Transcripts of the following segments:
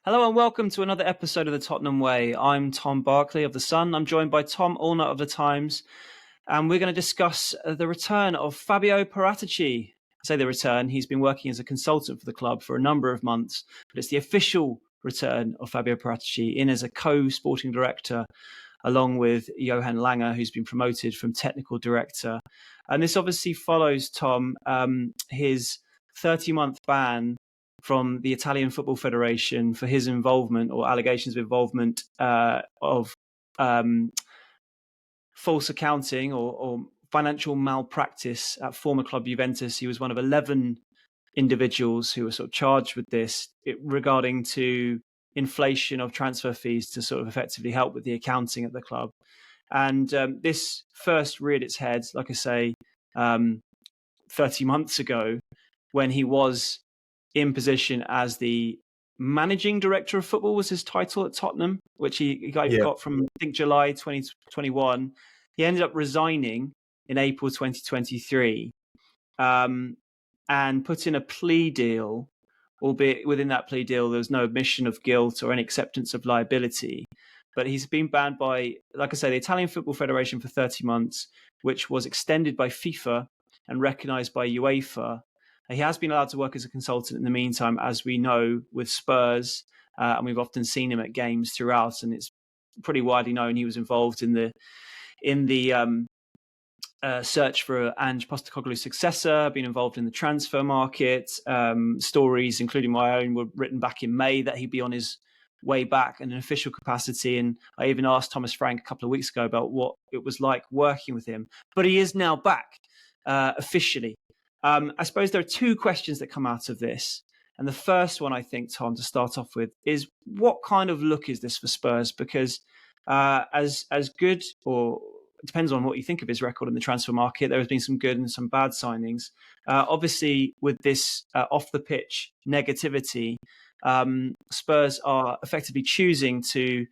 Hello and welcome to another episode of the Tottenham Way. I'm Tom Barclay of The Sun. I'm joined by Tom Allnutt of The Times, and we're going to discuss the return of Fabio Paratici. I say the return, he's been working as a consultant for the club for a number of months, but it's the official return of Fabio Paratici in as a co-sporting director, along with Johan Lange, who's been promoted from technical director. And this obviously follows, Tom, his 30-month ban from the Italian Football Federation for his involvement or allegations of involvement of false accounting or financial malpractice at former club Juventus. He was one of 11 individuals who were sort of charged with this regarding to inflation of transfer fees to sort of effectively help with the accounting at the club. And this first reared its head, like I say, 30 months ago when he was in position as the managing director of football was his title at Tottenham, which he got from, I think, July 2021. He ended up resigning in April 2023 and put in a plea deal, albeit within that plea deal, there was no admission of guilt or any acceptance of liability. But he's been banned by, like I say, the Italian Football Federation for 30 months, which was extended by FIFA and recognised by UEFA. He has been allowed to work as a consultant in the meantime, as we know, with Spurs, and we've often seen him at games throughout, and it's pretty widely known he was involved in the search for Ange Postecoglou's successor, been involved in the transfer market. Stories, including my own, were written back in May that he'd be on his way back in an official capacity. And I even asked Thomas Frank a couple of weeks ago about what it was like working with him. But he is now back officially. I suppose there are two questions that come out of this. And the first one, I think, Tom, to start off with, is what kind of look is this for Spurs? Because as good, or it depends on what you think of his record in the transfer market, there has been some good and some bad signings. Obviously, with this off-the-pitch negativity, Spurs are effectively choosing to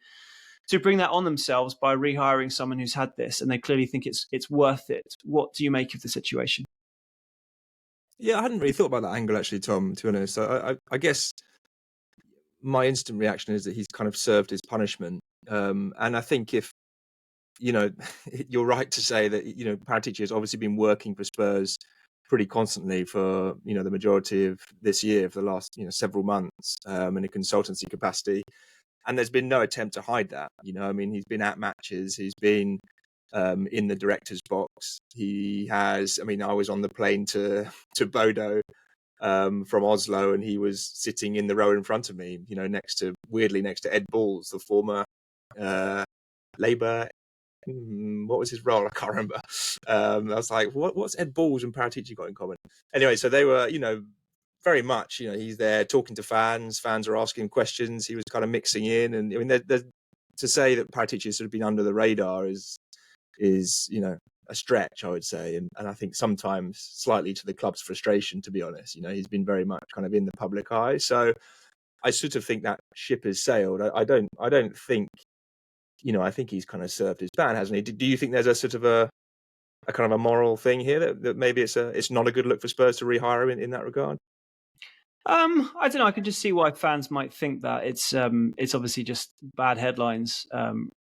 bring that on themselves by rehiring someone who's had this, and they clearly think it's worth it. What do you make of the situation? Yeah, I hadn't really thought about that angle, actually, Tom, to be honest. I guess my instant reaction is that he's kind of served his punishment. And I think if, you're right to say that, Paratici has obviously been working for Spurs pretty constantly for, the majority of this year, for the last, several months, in a consultancy capacity. And there's been no attempt to hide that. He's been at matches, he's been in the director's box. He has, I was on the plane to Bodo from Oslo, and he was sitting in the row in front of me, weirdly next to Ed Balls, the former Labour. What was his role? I can't remember. I was like, what's Ed Balls and Paratici got in common? Anyway, so they were, very much, he's there talking to fans. Fans are asking questions. He was kind of mixing in, and to say that Paratici has sort of been under the radar is a stretch, I would say, and I think sometimes slightly to the club's frustration, to be honest. He's been very much kind of in the public eye, so I sort of think that ship has sailed. I don't think, I think he's kind of served his ban, hasn't he? Do you think there's a sort of a kind of a moral thing here that maybe it's not a good look for Spurs to rehire him in that regard? I don't know. I can just see why fans might think that. It's obviously just bad headlines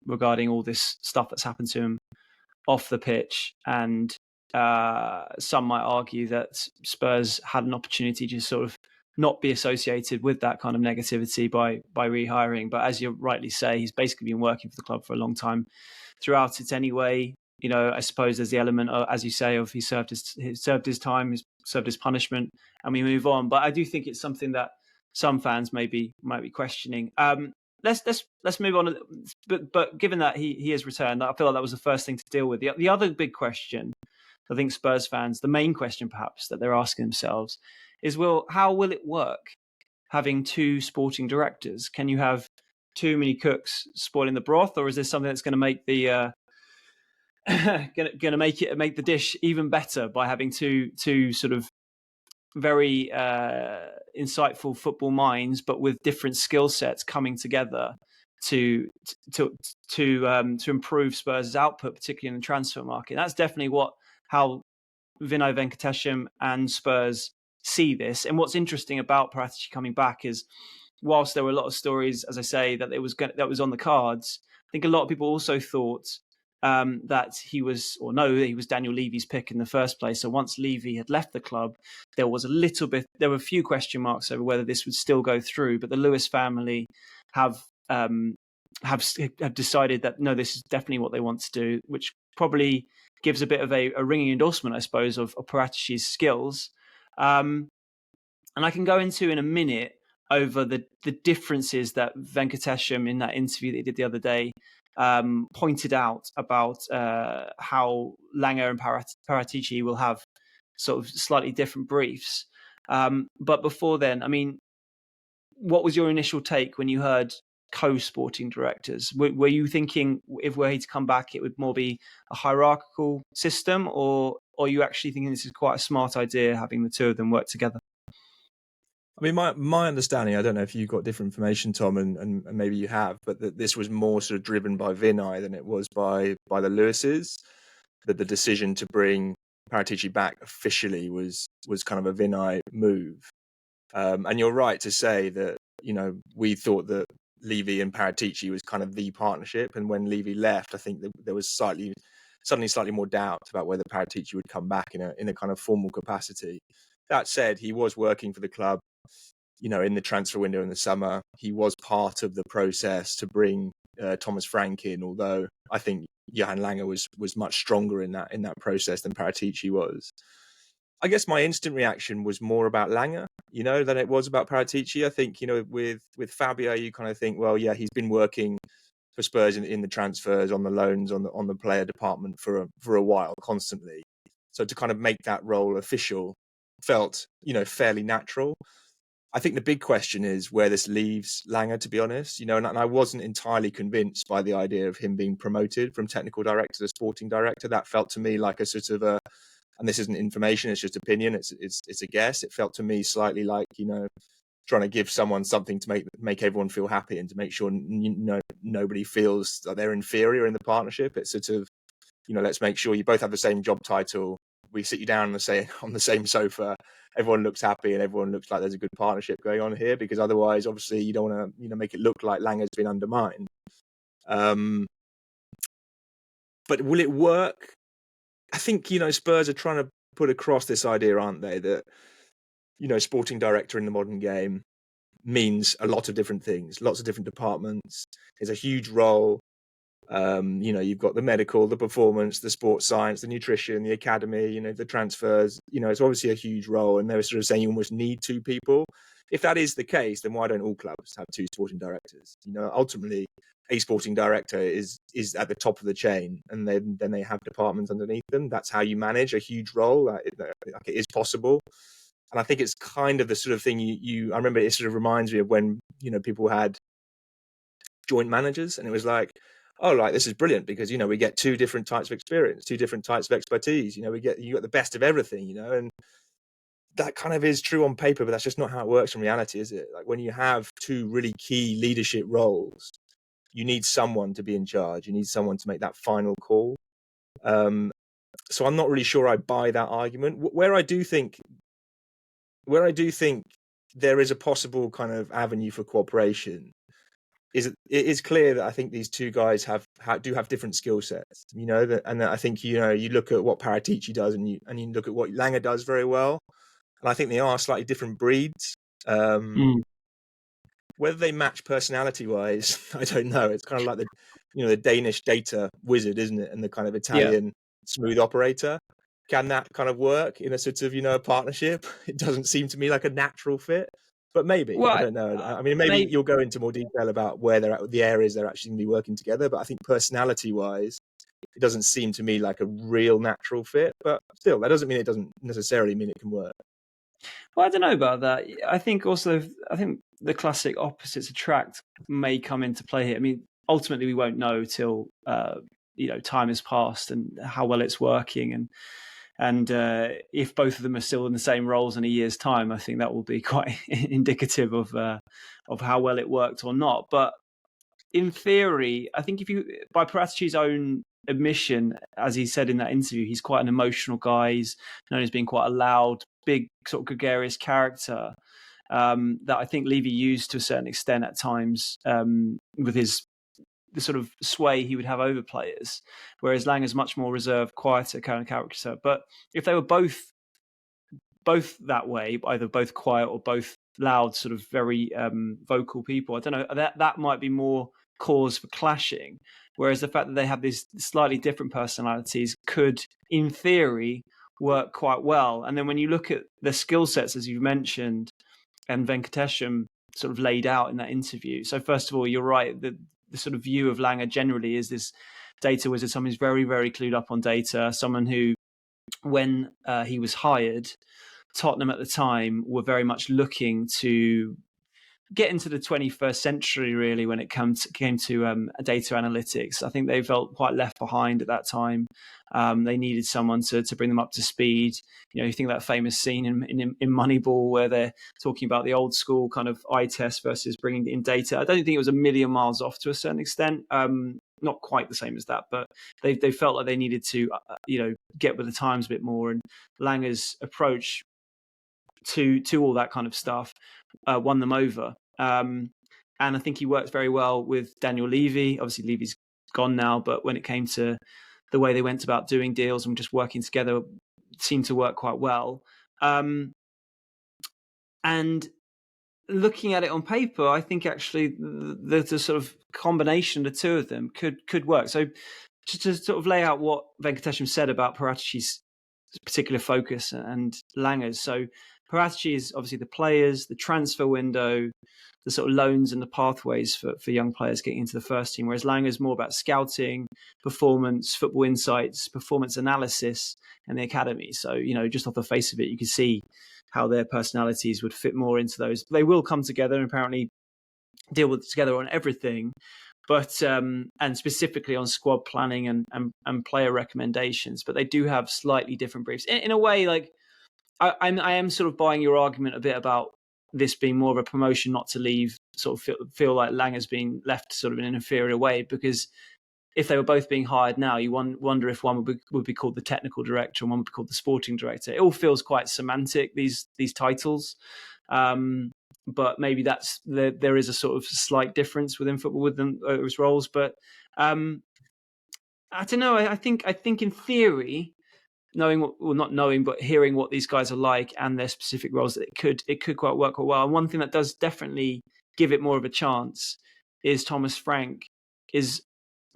regarding all this stuff that's happened to him off the pitch, and some might argue that Spurs had an opportunity to sort of not be associated with that kind of negativity by rehiring. But as you rightly say, he's basically been working for the club for a long time throughout it anyway. I suppose there's the element of, as you say, of he served his time, he's served his punishment, and we move on. But I do think it's something that some fans might be questioning. Let's move on. But given that he has returned, I feel like that was the first thing to deal with. The other big question, I think Spurs fans, the main question perhaps that they're asking themselves is, how will it work having two sporting directors? Can you have too many cooks spoiling the broth, or is this something that's going to make the going to make the dish even better by having two sort of very insightful football minds, but with different skill sets coming together to improve Spurs' output, particularly in the transfer market? That's definitely how Vinay Venkatesham and Spurs see this. And what's interesting about Paratici coming back is whilst there were a lot of stories, as I say, that that was on the cards, I think a lot of people also thought that he was Daniel Levy's pick in the first place. So once Levy had left the club, there were a few question marks over whether this would still go through. But the Lewis family have decided that no, this is definitely what they want to do, which probably gives a bit of a ringing endorsement, I suppose, of Paratici's skills. And I can go into in a minute over the differences that Venkatesham in that interview that he did the other day pointed out about how Lange and Paratici will have sort of slightly different briefs. But before then, I mean, what was your initial take when you heard co-sporting directors? Were you thinking if were he to come back, it would more be a hierarchical system, or are you actually thinking this is quite a smart idea, having the two of them work together? I mean, my understanding, I don't know if you've got different information, Tom, and maybe you have, but that this was more sort of driven by Vinay than it was by the Lewises. That the decision to bring Paratici back officially was kind of a Vinay move. And you're right to say that, you know, we thought that Levy and Paratici was kind of the partnership. And when Levy left, I think that there was suddenly slightly more doubt about whether Paratici would come back in a kind of formal capacity. That said, he was working for the club, you know, in the transfer window in the summer. He was part of the process to bring Thomas Frank in, although I think Johan Lange was much stronger in that process than Paratici was. I guess my instant reaction was more about Lange, you know, than it was about Paratici. I think, you know, with Fabio, you kind of think, well, yeah, he's been working for Spurs in the transfers, on the loans, on the player department for a while, constantly. So to kind of make that role official felt, you know, fairly natural. I think the big question is where this leaves Lange, to be honest, you know, and I wasn't entirely convinced by the idea of him being promoted from technical director to sporting director. That felt to me like a sort of and this isn't information, it's just opinion, it's a guess. It felt to me slightly like, you know, trying to give someone something to make everyone feel happy and to make sure, you know, nobody feels that they're inferior in the partnership. It's sort of, you know, let's make sure you both have the same job title. We sit you down on the same sofa. Everyone looks happy and everyone looks like there's a good partnership going on here, because otherwise, obviously, you don't want to, you know, make it look like Lange has been undermined. But will it work? I think, you know, Spurs are trying to put across this idea, aren't they, that, you know, sporting director in the modern game means a lot of different things, lots of different departments. It's a huge role. You know, you've got the medical, the performance, the sports science, the nutrition, the academy, you know, the transfers. You know, it's obviously a huge role, and they're sort of saying you almost need two people. If that is the case, then why don't all clubs have two sporting directors? You know, ultimately, a sporting director is at the top of the chain, and then they have departments underneath them. That's how you manage a huge role. It is possible. And I think it's kind of the sort of thing I remember it sort of reminds me of when, you know, people had joint managers, and it was like, oh, like, this is brilliant because, you know, we get two different types of experience, two different types of expertise. You know, you got the best of everything, you know, and that kind of is true on paper, but that's just not how it works in reality, is it? Like, when you have two really key leadership roles, you need someone to be in charge. You need someone to make that final call. So I'm not really sure I buy that argument. Where I do think there is a possible kind of avenue for cooperation it is clear that I think these two guys do have different skill sets, you know, and I think, you know, you look at what Paratici does and you look at what Lange does very well, and I think they are slightly different breeds. Whether they match personality wise, I don't know. It's kind of like the Danish data wizard, isn't it, and the kind of Italian smooth operator. Can that kind of work in a sort of, you know, a partnership? It doesn't seem to me like a natural fit. But maybe, well, I don't know. I mean, maybe you'll go into more detail about where they're at, the areas they're actually going to be working together. But I think personality-wise, it doesn't seem to me like a real natural fit. But still, that doesn't mean it doesn't necessarily mean it can work. Well, I don't know about that. I think the classic opposites attract may come into play here. I mean, ultimately, we won't know till you know, time has passed and how well it's working, and if both of them are still in the same roles in a year's time, I think that will be quite indicative of how well it worked or not. But in theory, I think by Paratici's own admission, as he said in that interview, he's quite an emotional guy. He's known as being quite a loud, big, sort of gregarious character. that I think Levy used to a certain extent at times with the sort of sway he would have over players, whereas Lange is much more reserved, quieter kind of character. But if they were both that way, either both quiet or both loud, sort of very vocal people, I don't know, that might be more cause for clashing. Whereas the fact that they have these slightly different personalities could, in theory, work quite well. And then when you look at the skill sets, as you've mentioned, and Venkatesham sort of laid out in that interview. So first of all, you're right. The sort of view of Lange generally is this data wizard, someone who's very, very clued up on data, someone who, when he was hired, Tottenham at the time were very much looking to get into the 21st century, really, when it came to data analytics. I think they felt quite left behind at that time. They needed someone to bring them up to speed. You think of that famous scene in Moneyball where they're talking about the old school kind of eye test versus bringing in data. I don't think it was a million miles off to a certain extent. Not quite the same as that, but they felt like they needed to, get with the times a bit more. And Lange's approach to all that kind of stuff won them over. And I think he worked very well with Daniel Levy. Obviously, Levy's gone now, but when it came to the way they went about doing deals and just working together, it seemed to work quite well. And looking at it on paper, I think actually the sort of combination of the two of them could work. So just to sort of lay out what Venkatesham said about Paratici's particular focus and Lange's. So Paratici is obviously the players, the transfer window, the sort of loans and the pathways for young players getting into the first team, whereas Lange is more about scouting, performance, football insights, performance analysis, and the academy. So, just off the face of it, you can see how their personalities would fit more into those. They will come together and apparently deal together on everything, but and specifically on squad planning and player recommendations. But they do have slightly different briefs. In a way, like I am sort of buying your argument a bit about this being more of a promotion not to leave, sort of feel like Lange has been left sort of in an inferior way, because if they were both being hired now, you wonder if one would be called the technical director and one would be called the sporting director. It all feels quite semantic, these titles. But maybe there is a sort of slight difference within football with them, those roles. But I don't know. I think in theory, not knowing, but hearing what these guys are like and their specific roles, it could quite work quite well. And one thing that does definitely give it more of a chance is Thomas Frank is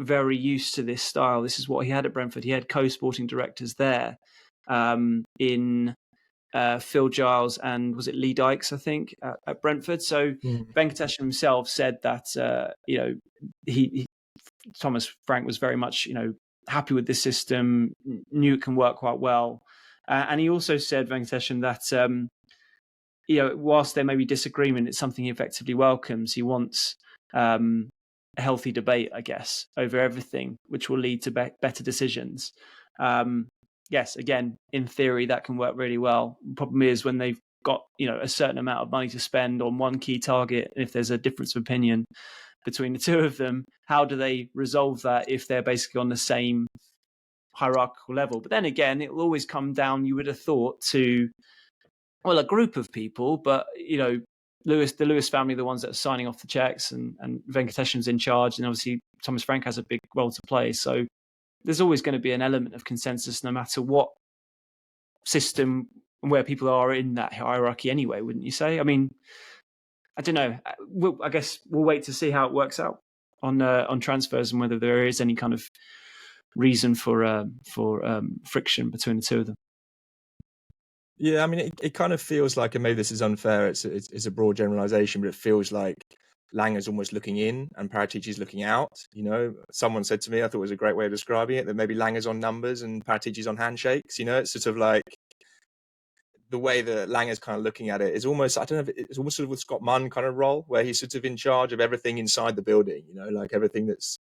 very used to this style. This is what he had at Brentford. He had co-sporting directors there in Phil Giles and was it Lee Dykes, I think, at Brentford. So Venkatesham himself said that Thomas Frank was very much happy with this system, knew it can work quite well, and he also said, Venkatesham, that whilst there may be disagreement, it's something he effectively welcomes. He wants a healthy debate, I guess, over everything, which will lead to better decisions. Yes, again, in theory, that can work really well. The problem is when they've got a certain amount of money to spend on one key target, and if there's a difference of opinion between the two of them, how do they resolve that if they're basically on the same hierarchical level? But then again, it will always come down, you would have thought, to a group of people, but the Lewis family, the ones that are signing off the checks, and Venkatesham's in charge, and obviously Thomas Frank has a big role to play. So there's always going to be an element of consensus no matter what system and where people are in that hierarchy anyway, wouldn't you say? I mean, I don't know. I guess we'll wait to see how it works out on transfers and whether there is any kind of reason for friction between the two of them. Yeah, I mean, it kind of feels like, and maybe this is unfair, it's a broad generalization, but it feels like Lange is almost looking in and Paratici is looking out. Someone said to me, I thought it was a great way of describing it, that maybe Lange is on numbers and Paratici's on handshakes. It's sort of like the way that Lange is kind of looking at it is almost, I don't know, it's almost sort of with Scott Munn kind of role, where he's sort of in charge of everything inside the building, like everything that's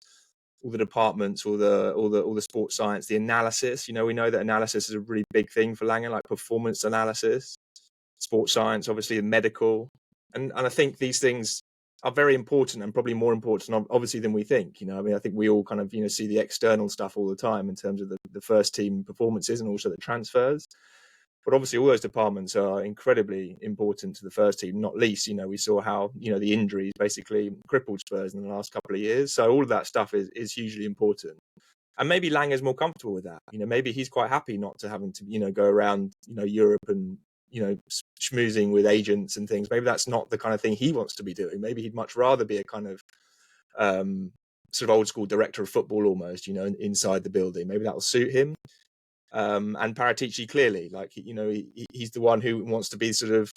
all the departments, all the sports science, the analysis. We know that analysis is a really big thing for Lange, like performance analysis, sports science, obviously, and medical. And I think these things are very important, and probably more important, obviously, than we think. I think we all kind of, see the external stuff all the time in terms of the first team performances and also the transfers. But obviously, all those departments are incredibly important to the first team. Not least, we saw how the injuries basically crippled Spurs in the last couple of years. So all of that stuff is hugely important. And maybe Lange is more comfortable with that. Maybe he's quite happy not to having to go around Europe and schmoozing with agents and things. Maybe that's not the kind of thing he wants to be doing. Maybe he'd much rather be a kind of sort of old school director of football almost, inside the building. Maybe that'll suit him. And Paratici clearly, like, he's the one who wants to be sort of,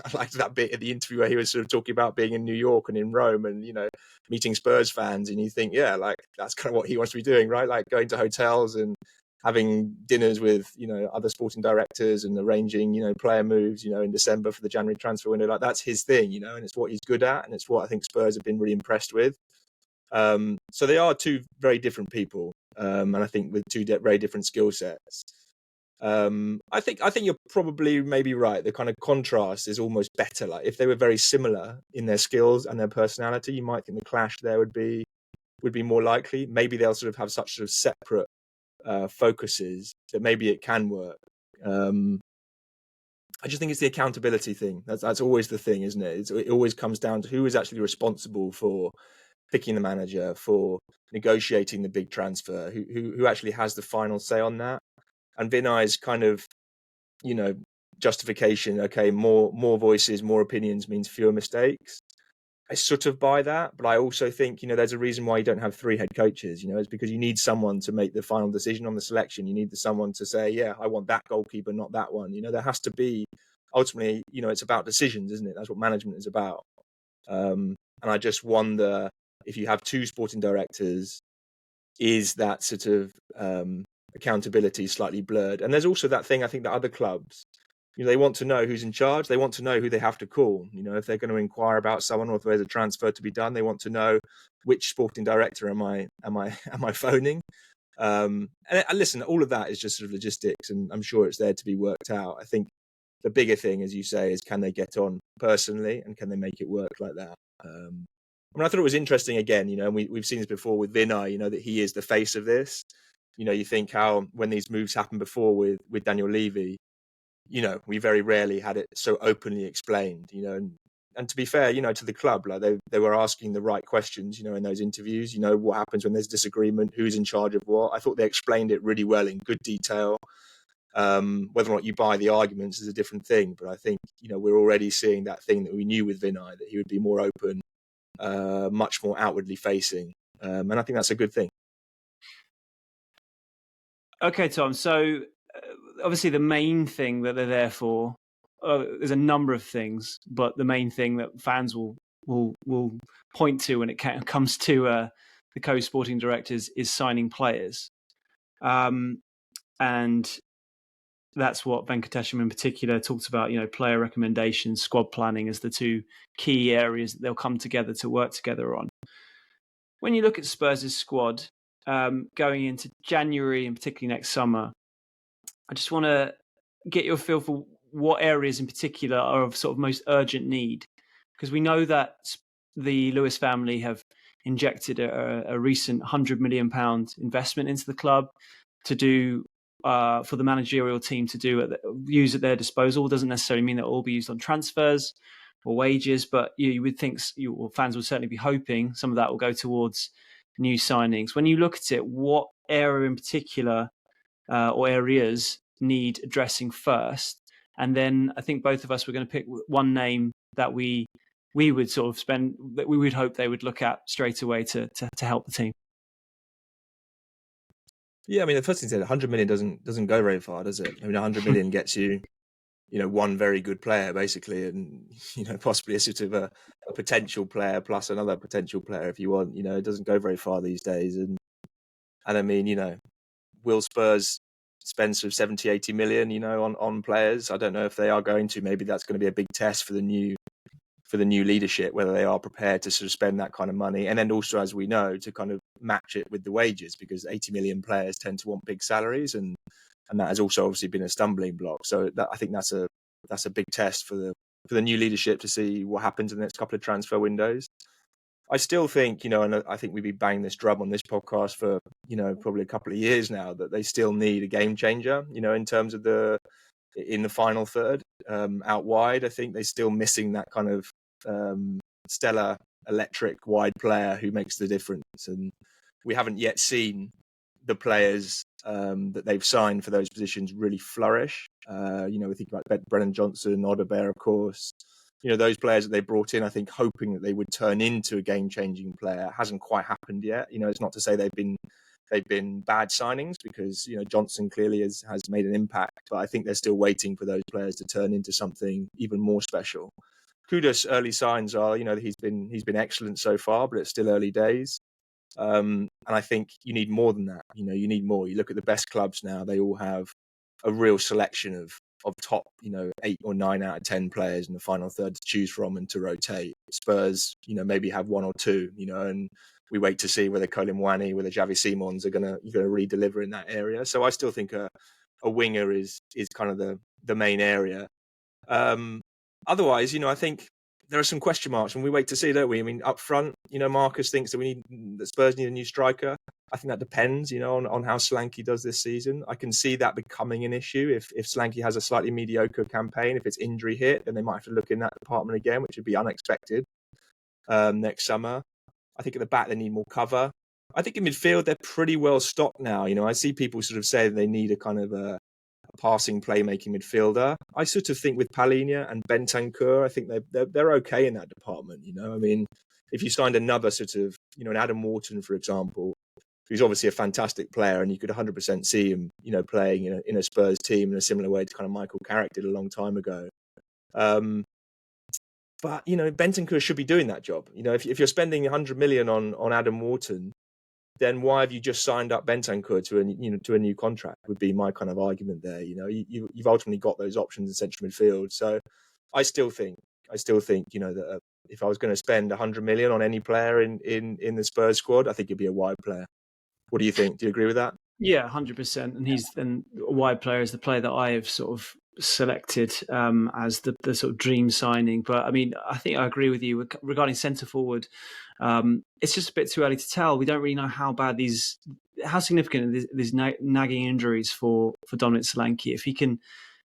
I liked that bit at the interview where he was sort of talking about being in New York and in Rome and, meeting Spurs fans. And you think, yeah, like that's kind of what he wants to be doing, right? Like going to hotels and having dinners with, other sporting directors and arranging, player moves, in December for the January transfer window. Like that's his thing, and it's what he's good at. And it's what I think Spurs have been really impressed with. So they are two very different people. And I think with two very different skill sets. I think you're probably maybe right. The kind of contrast is almost better. Like if they were very similar in their skills and their personality, you might think the clash there would be more likely. Maybe they'll sort of have such sort of separate focuses that maybe it can work. I just think it's the accountability thing. That's always the thing, isn't it? It always comes down to who is actually responsible for picking the manager, for negotiating the big transfer, who actually has the final say on that. And Vinay's kind of, justification, okay, more voices, more opinions means fewer mistakes. I sort of buy that, but I also think, there's a reason why you don't have three head coaches, it's because you need someone to make the final decision on the selection. You need someone to say, yeah, I want that goalkeeper, not that one. There has to be, ultimately, it's about decisions, isn't it? That's what management is about. And I just wonder if you have two sporting directors, is that sort of accountability slightly blurred? And there's also that thing, I think, that other clubs, they want to know who's in charge. They want to know who they have to call. If they're going to inquire about someone or if there's a transfer to be done, they want to know which sporting director am I phoning. And listen, all of that is just sort of logistics, and I'm sure it's there to be worked out. I think the bigger thing, as you say, is can they get on personally and can they make it work like that? I thought it was interesting again, and we've seen this before with Vinay, that he is the face of this. You think how when these moves happened before with Daniel Levy, we very rarely had it so openly explained, and to be fair, to the club, like they were asking the right questions, in those interviews, what happens when there's disagreement, who's in charge of what. I thought they explained it really well in good detail. Whether or not you buy the arguments is a different thing, but I think, we're already seeing that thing that we knew with Vinay, that he would be more open, much more outwardly facing. And I think that's a good thing. Okay, Tom. So obviously the main thing that they're there for, there's a number of things, but the main thing that fans will point to when it comes to the co-sporting directors is signing players. And that's what Venkatesham in particular talks about, player recommendations, squad planning as the two key areas that they'll come together to work together on. When you look at Spurs' squad going into January and particularly next summer, I just want to get your feel for what areas in particular are of sort of most urgent need. Because we know that the Lewis family have injected a recent £100 million investment into the club to do for the managerial team to use at their disposal. It doesn't necessarily mean that it will all be used on transfers or wages, but you would think fans would certainly be hoping some of that will go towards new signings. When you look at it, what area in particular or areas need addressing first? And then I think both of us were going to pick one name that we would sort of that we would hope they would look at straight away to help the team. Yeah, I mean, the first thing said, 100 million doesn't go very far, does it? I mean, 100 million gets you, one very good player basically, and possibly a sort of a potential player plus another potential player if you want. It doesn't go very far these days, and I mean, will Spurs spend sort of 70, 80 million, on players? I don't know if they are going to. Maybe that's going to be a big test for the new leadership, whether they are prepared to sort of spend that kind of money, and then also, as we know, to kind of match it with the wages, because 80 million players tend to want big salaries, and that has also obviously been a stumbling block. So I think that's a big test for the new leadership to see what happens in the next couple of transfer windows. I still think, and I think we've been banging this drum on this podcast for, probably a couple of years now, that they still need a game changer, in terms of the in the final third out wide. I think they're still missing that kind of stellar electric wide player who makes the difference. And we haven't yet seen the players that they've signed for those positions really flourish. We think about Brennan Johnson, Odebear, of course. Those players that they brought in, I think, hoping that they would turn into a game-changing player, hasn't quite happened yet. It's not to say they've been bad signings, because Johnson clearly has made an impact, but I think they're still waiting for those players to turn into something even more special. Kudus, early signs are, he's been excellent so far, but it's still early days. And I think you need more than that. You need more. You look at the best clubs now; they all have a real selection of top, 8 or 9 out of 10 players in the final third to choose from and to rotate. Spurs, maybe have 1 or 2, and we wait to see whether Colin Mwani, whether Javi Simons are going to really deliver in that area. So I still think a winger is kind of the main area. Otherwise, I think there are some question marks, and we wait to see, don't we? I mean, up front, Marcus thinks that Spurs need a new striker. I think that depends, on how Solanke does this season. I can see that becoming an issue if Solanke has a slightly mediocre campaign. If it's injury hit, then they might have to look in that department again, which would be unexpected next summer. I think at the back they need more cover. I think in midfield they're pretty well stocked now. I see people sort of say they need a kind of a passing playmaking midfielder. I sort of think with Palhinha and Bentancur, I think they're okay in that department. I mean, if you signed another sort of, an Adam Wharton, for example, who's obviously a fantastic player, and you could 100% see him, playing in a Spurs team in a similar way to kind of Michael Carrick did a long time ago. But Bentancur should be doing that job. If you're spending 100 million on Adam Wharton, then why have you just signed up Bentancur to a new contract? Would be my kind of argument there. You've ultimately got those options in central midfield. So I still think that if I was going to spend 100 million on any player in the Spurs squad, I think it'd be a wide player. What do you think? Do you agree with that? Yeah, 100%. And a wide player is the player that I have sort of selected as the sort of dream signing. But I mean, I think I agree with you regarding centre forward. It's just a bit too early to tell. We don't really know how significant these nagging injuries for Dominic Solanke. If he can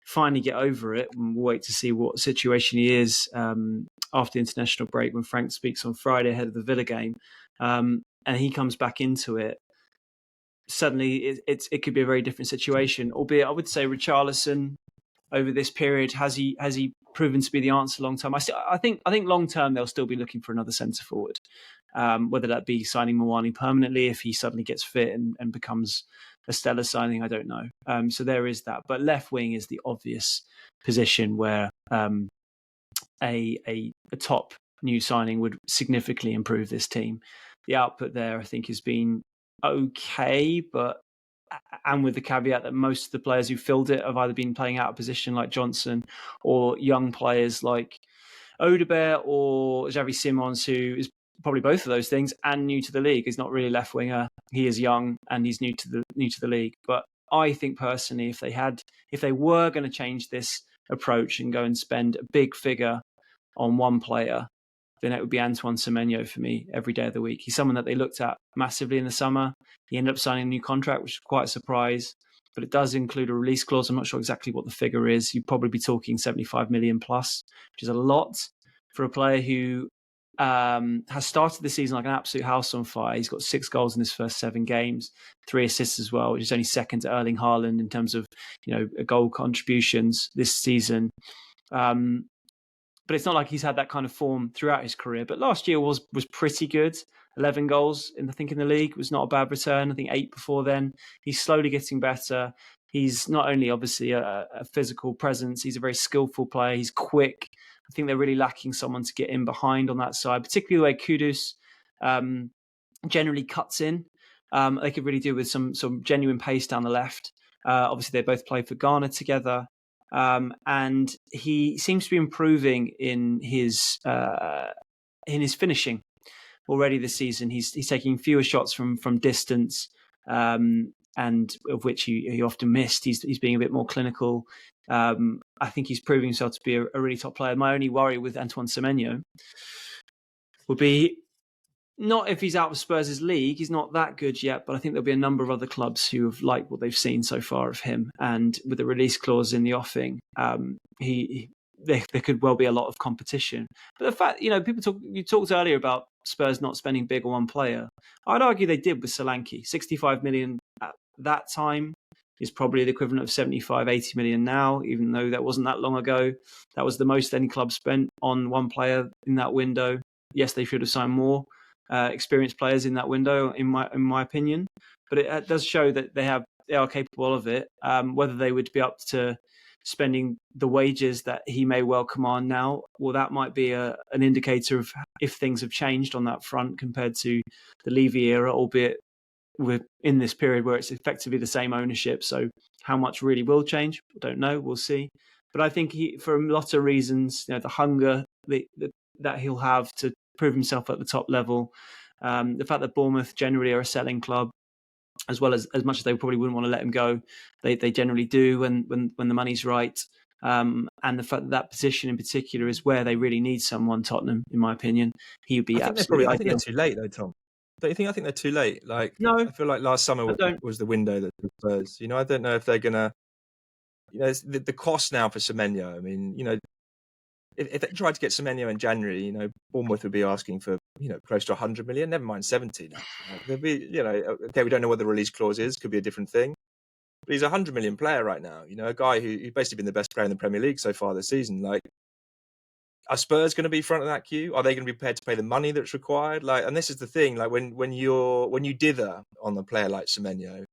finally get over it, and we'll wait to see what situation he is after the international break when Frank speaks on Friday ahead of the Villa game, and he comes back into it. Suddenly, it could be a very different situation. Albeit, I would say Richarlison over this period has he proven to be the answer long term. I think long term they'll still be looking for another centre forward, whether that be signing Mwani permanently if he suddenly gets fit and becomes a stellar signing. I don't know. So there is that. But left wing is the obvious position where a top new signing would significantly improve this team. The output there, I think, has been okay, and with the caveat that most of the players who filled it have either been playing out of position like Johnson, or young players like Odebear or Javi Simons, who is probably both of those things and new to the league. He's not really left winger. He is young and he's new to the league. But I think personally, if they were going to change this approach and go and spend a big figure on one player, then it would be Antoine Semenyo for me every day of the week. He's someone that they looked at massively in the summer. He ended up signing a new contract, which was quite a surprise, but it does include a release clause. I'm not sure exactly what the figure is. You'd probably be talking 75 million plus, which is a lot for a player who has started the season like an absolute house on fire. He's got 6 goals in his first 7 games, 3 assists as well, which is only second to Erling Haaland in terms of goal contributions this season. But it's not like he's had that kind of form throughout his career. But last year was pretty good. 11 goals in the league was not a bad return. I think 8 before then. He's slowly getting better. He's not only obviously a physical presence, he's a very skillful player. He's quick. I think they're really lacking someone to get in behind on that side, particularly the way Kudus generally cuts in. They could really do with some genuine pace down the left. Obviously, they both played for Ghana together. And he seems to be improving in his finishing already this season. He's taking fewer shots from distance, and of which he often missed. He's being a bit more clinical. I think he's proving himself to be a really top player. My only worry with Antoine Semenyo would be Not if he's out of Spurs' league. He's not that good yet, but I think there'll be a number of other clubs who have liked what they've seen so far of him. And with the release clause in the offing, there could well be a lot of competition. But the fact, you talked earlier about Spurs not spending big on one player. I'd argue they did with Solanke. 65 million at that time is probably the equivalent of 75, 80 million now, even though that wasn't that long ago. That was the most any club spent on one player in that window. Yes, they should have signed more experienced players in that window, in my opinion. But it does show that they are capable of it. Whether they would be up to spending the wages that he may well command now, well, that might be an indicator of if things have changed on that front compared to the Levy era, albeit we're in this period where it's effectively the same ownership. So how much really will change? I don't know. We'll see. But I think for a lot of reasons, the hunger that he'll have to prove himself at the top level, the fact that Bournemouth generally are a selling club, as well as much as they probably wouldn't want to let him go, they generally do when the money's right. And the fact that position in particular is where they really need someone, Tottenham, in my opinion. He would be absolutely I think they're too late though, Tom. Don't you think? I think they're too late. Like, no, I feel like last summer was the window that the Spurs. I don't know if they're gonna. The cost now for Semenyo. I mean, if they tried to get Semenyo in January, Bournemouth would be asking for close to 100 million. Never mind 70 now. There'd be, okay, we don't know what the release clause is. Could be a different thing. But he's a 100 million player right now. A guy who's basically been the best player in the Premier League so far this season. Like, are Spurs going to be front of that queue? Are they going to be prepared to pay the money that's required? Like, and this is the thing. Like, when you dither on a player like Semenyo,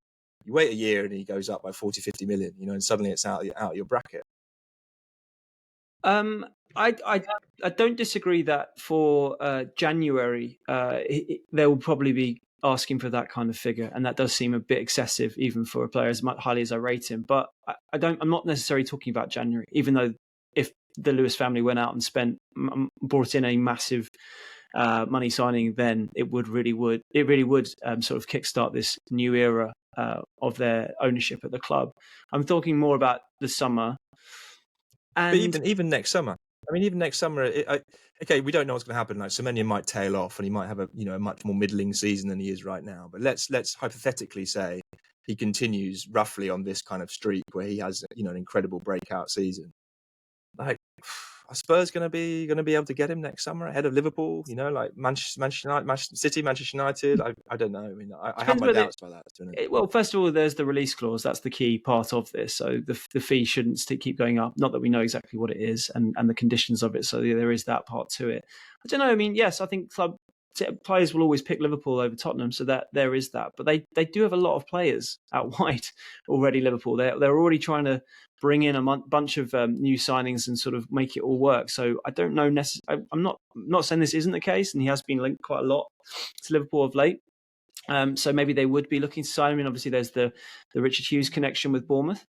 you wait a year and he goes up by 40, 50 million. And suddenly it's out of your bracket. I don't disagree that for January, they will probably be asking for that kind of figure, and that does seem a bit excessive, even for a player as highly as I rate him. But I'm not necessarily talking about January, even though if the Lewis family went out and brought in a massive money signing, then it really would sort of kickstart this new era of their ownership at the club. I'm talking more about the summer. And but even next summer, even next summer, okay, we don't know what's going to happen. Like, Semenyo might tail off, and he might have a much more middling season than he is right now. But let's hypothetically say he continues roughly on this kind of streak where he has an incredible breakout season. Like, are Spurs going to be able to get him next summer ahead of Liverpool? Like Manchester United, Manchester City, Manchester United. I don't know. I have my doubts about that. Well, first of all, there's the release clause. That's the key part of this. So the fee shouldn't keep going up. Not that we know exactly what it is and the conditions of it. So there is that part to it. I don't know. Yes, I think players will always pick Liverpool over Tottenham. So that there is that. But they do have a lot of players out wide already. Liverpool. They're already trying to bring in a bunch of new signings and sort of make it all work. So I don't know. I'm not saying this isn't the case, and he has been linked quite a lot to Liverpool of late. So maybe they would be looking to sign him. Obviously, there's the Richard Hughes connection with Bournemouth,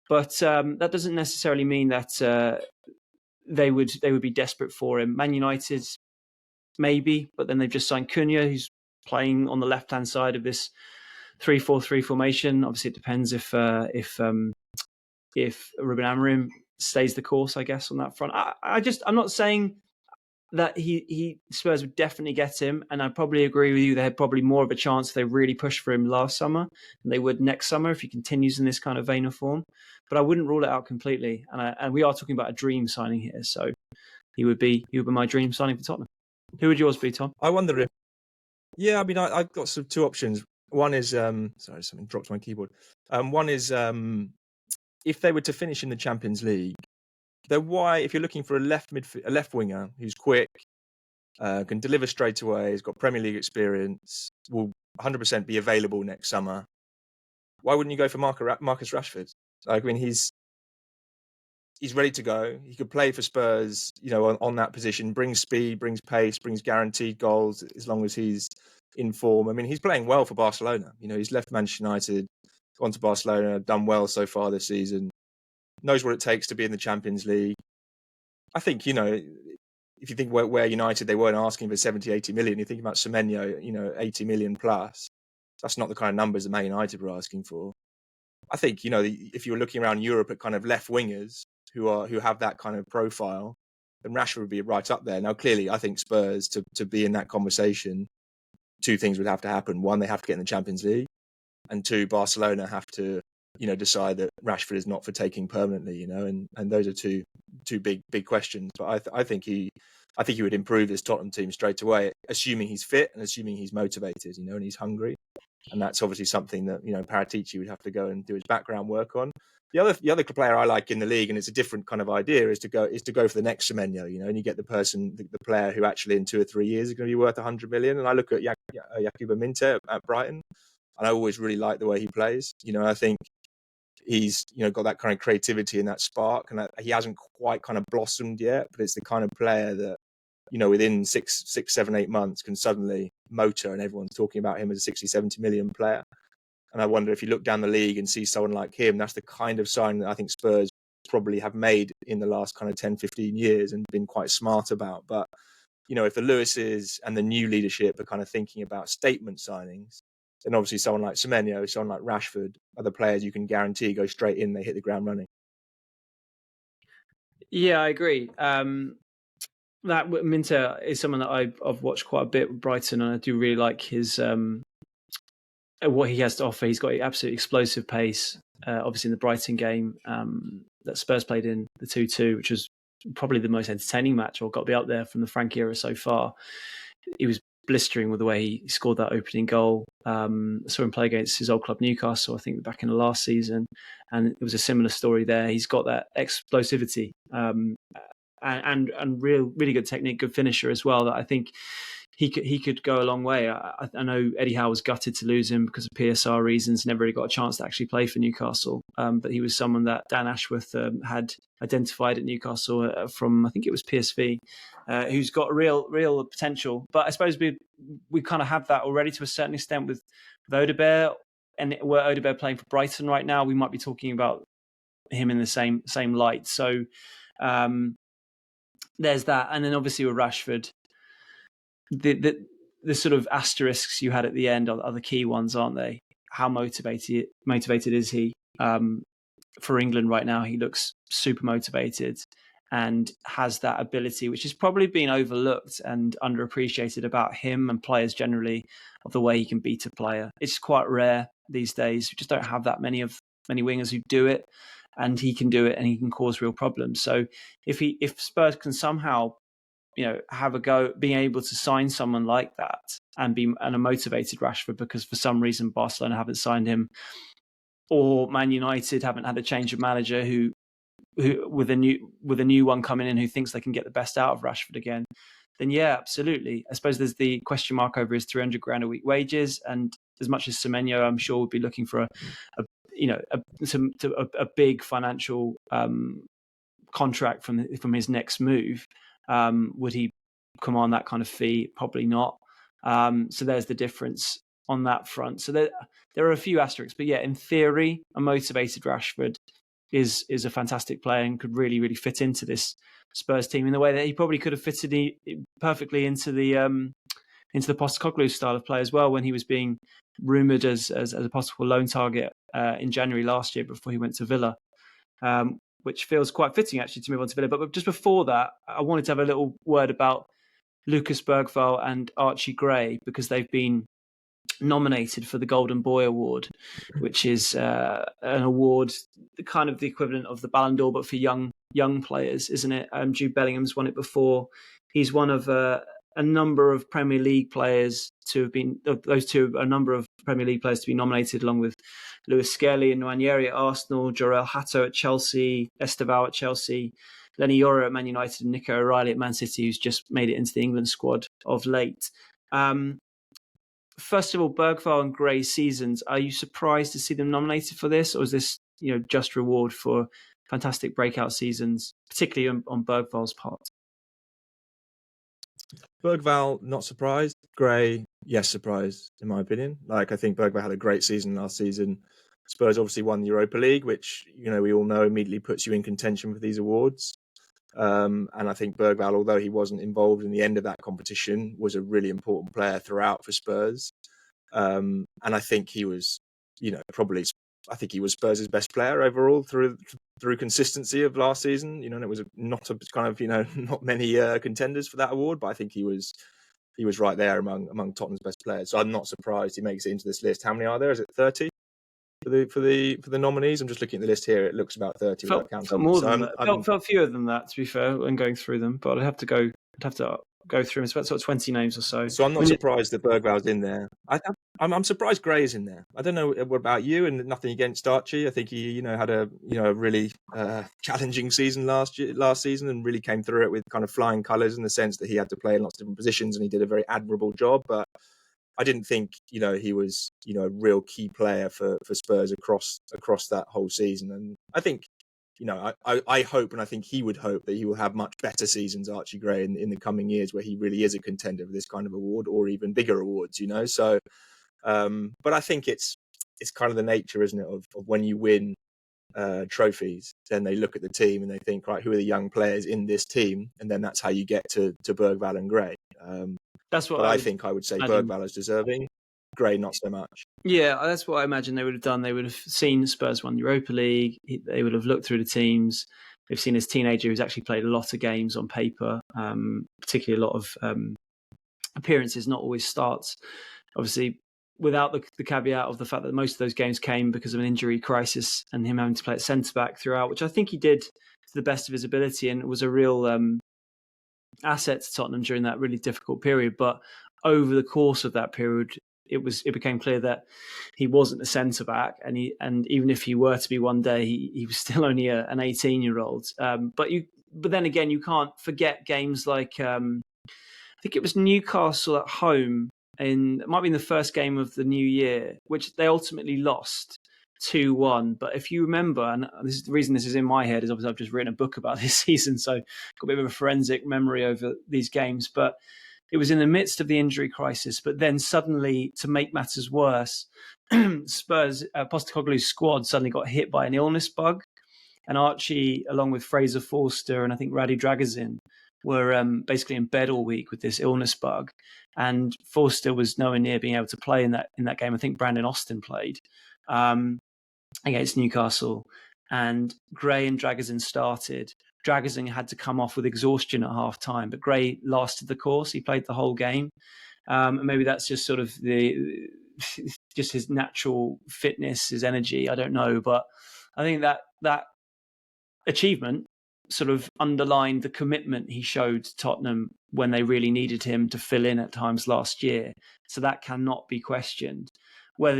but that doesn't necessarily mean that they would be desperate for him. Man United, maybe, but then they've just signed Cunha, who's playing on the left-hand side of this 3-4-3 formation. Obviously, it depends if Ruben Amorim stays the course, I guess, on that front. I'm not saying that Spurs would definitely get him, and I probably agree with you. They had probably more of a chance if they really pushed for him last summer than they would next summer if he continues in this kind of vein of form. But I wouldn't rule it out completely. And we are talking about a dream signing here, so he would be my dream signing for Tottenham. Who would yours be, Tom? I wonder if. Yeah, I've got two options. One is sorry, something dropped my keyboard. One is if they were to finish in the Champions League, if you're looking for a left winger who's quick, can deliver straight away, has got Premier League experience, will 100% be available next summer, why wouldn't you go for Marcus Rashford? He's ready to go. He could play for Spurs, on that position, brings speed, brings pace, brings guaranteed goals as long as he's in form. He's playing well for Barcelona. He's left Manchester United, gone to Barcelona, done well so far this season, knows what it takes to be in the Champions League. I think, if you think where United, they weren't asking for 70, 80 million, you think about Semenyo, 80 million plus. That's not the kind of numbers that Man United were asking for. I think, if you were looking around Europe at kind of left wingers who have that kind of profile, then Rashford would be right up there. Now, clearly, I think Spurs to be in that conversation two things would have to happen. One, they have to get in the Champions League, and two, Barcelona have to, decide that Rashford is not for taking permanently, and those are two big questions. But I think he would improve this Tottenham team straight away, assuming he's fit and assuming he's motivated, and he's hungry. And that's obviously something that, Paratici would have to go and do his background work on. The other player I like in the league, and it's a different kind of idea, is to go for the next Semenyo, and you get the player who actually in 2 or 3 years is going to be worth 100 million. And I look at Yakuba Minte at Brighton, and I always really like the way he plays. I think he's got that kind of creativity and that spark, and he hasn't quite kind of blossomed yet, but it's the kind of player that within 6, 7, 8 months can suddenly motor, and everyone's talking about him as a 60, 70 million player. And I wonder if you look down the league and see someone like him, that's the kind of sign that I think Spurs probably have made in the last kind of 10, 15 years and been quite smart about. But, if the Lewises and the new leadership are kind of thinking about statement signings, then obviously someone like Semenyo, someone like Rashford are the players you can guarantee go straight in, they hit the ground running. Yeah, I agree. That Minter is someone that I've watched quite a bit with Brighton, and I do really like his what he has to offer. He's got absolutely explosive pace. Obviously, in the Brighton game that Spurs played in, the 2-2, which was probably the most entertaining match, or got to be up there from the Frank era so far. He was blistering with the way he scored that opening goal. I saw him play against his old club Newcastle, I think back in the last season, and it was a similar story there. He's got that explosivity. And really good technique, good finisher as well. That I think he could go a long way. I know Eddie Howe was gutted to lose him because of PSR reasons. Never really got a chance to actually play for Newcastle. But he was someone that Dan Ashworth had identified at Newcastle from, I think it was PSV, who's got real potential. But I suppose we kind of have that already to a certain extent with Odegaard, and were Odegaard playing for Brighton right now, we might be talking about him in the same light. So. There's that, and then obviously with Rashford, the sort of asterisks you had at the end are the key ones, aren't they? How motivated is he? For England right now, he looks super motivated and has that ability, which has probably been overlooked and underappreciated about him and players generally, of the way he can beat a player. It's quite rare these days. We just don't have that many wingers who do it. And he can do it, and he can cause real problems. So if Spurs can somehow, have a go, being able to sign someone like that and a motivated Rashford, because for some reason Barcelona haven't signed him, or Man United haven't had a change of manager who with a new one coming in who thinks they can get the best out of Rashford again, then yeah, absolutely. I suppose there's the question mark over his 300 grand a week wages, and as much as Semenyo, I'm sure, would be looking for a big financial contract from his next move. Would he command that kind of fee? Probably not. So there's the difference on that front. So there are a few asterisks, but yeah, in theory, a motivated Rashford is a fantastic player and could really, really fit into this Spurs team in the way that he probably could have fitted perfectly into the Postecoglou style of play as well, when he was being rumoured as a possible loan target in January last year before he went to Villa, which feels quite fitting actually to move on to Villa. But just before that, I wanted to have a little word about Lucas Bergvall and Archie Gray, because they've been nominated for the Golden Boy Award, which is an award kind of the equivalent of the Ballon d'Or, but for young players, isn't it? Jude Bellingham's won it before. He's one of a number of Premier League players to have been, a number of Premier League players to be nominated, along with Lewis Skelly and Nwaneri at Arsenal, Jorel Hato at Chelsea, Estevao at Chelsea, Lenny Yoro at Man United, and Nico O'Reilly at Man City, who's just made it into the England squad of late. First of all, Bergvall and Gray's seasons, are you surprised to see them nominated for this, or is this just reward for fantastic breakout seasons, particularly on Bergvall's part? Bergvall, not surprised. Gray, yes, surprised, in my opinion. I think Bergvall had a great season last season. Spurs obviously won the Europa League, which, we all know immediately puts you in contention for these awards. And I think Bergvall, although he wasn't involved in the end of that competition, was a really important player throughout for Spurs. And I think he was, I think he was Spurs' best player overall through consistency of last season. And it was not many contenders for that award, but I think he was he was right there among Tottenham's best players. So I'm not surprised he makes it into this list. How many are there? Is it 30 for the nominees? I'm just looking at the list here. It looks about 30 without counting. Felt more than that. Felt fewer than that, to be fair, when going through them. But I'd have to go through. It's about sort of 20 names or so. So I'm not surprised that Bergvall's in there. I'm surprised Gray's in there. I don't know what about you, and nothing against Archie. I think he had a really challenging season last season, and really came through it with kind of flying colours in the sense that he had to play in lots of different positions, and he did a very admirable job. But I didn't think he was a real key player for Spurs across that whole season. And I think I hope, and I think he would hope, that he will have much better seasons, Archie Gray, in the coming years, where he really is a contender for this kind of award or even bigger awards. So but I think it's kind of the nature, isn't it, of when you win trophies, then they look at the team and they think, right, who are the young players in this team, and then that's how you get to Bergvall and Gray. That's what I think I would say Bergvall is deserving, Gray not so much. Yeah, that's what I imagine they would have done. They would have seen Spurs won Europa League. They would have looked through the teams. They've seen his teenager who's actually played a lot of games on paper, particularly a lot of appearances, not always starts. Obviously, without the caveat of the fact that most of those games came because of an injury crisis and him having to play at centre-back throughout, which I think he did to the best of his ability and was a real asset to Tottenham during that really difficult period. But over the course of that period, it became clear that he wasn't a centre back, and even if he were to be one day, he was still only an 18-year-old. But then again, you can't forget games like I think it was Newcastle at home, and it might be in the first game of the new year, which they ultimately lost 2-1. But if you remember, and this is the reason this is in my head, is obviously I've just written a book about this season, so I've got a bit of a forensic memory over these games. But it was in the midst of the injury crisis, but then suddenly, to make matters worse, Spurs, Postecoglou's squad suddenly got hit by an illness bug, and Archie, along with Fraser Forster and I think Radi Dragozin, were basically in bed all week with this illness bug. And Forster was nowhere near being able to play in that game. I think Brandon Austin played against Newcastle, and Gray and Dragozin started. Dragozin had to come off with exhaustion at half time, but Gray lasted the course. He played the whole game. And maybe that's just sort of just his natural fitness, his energy. I don't know. But I think that achievement sort of underlined the commitment he showed to Tottenham when they really needed him to fill in at times last year. So that cannot be questioned. What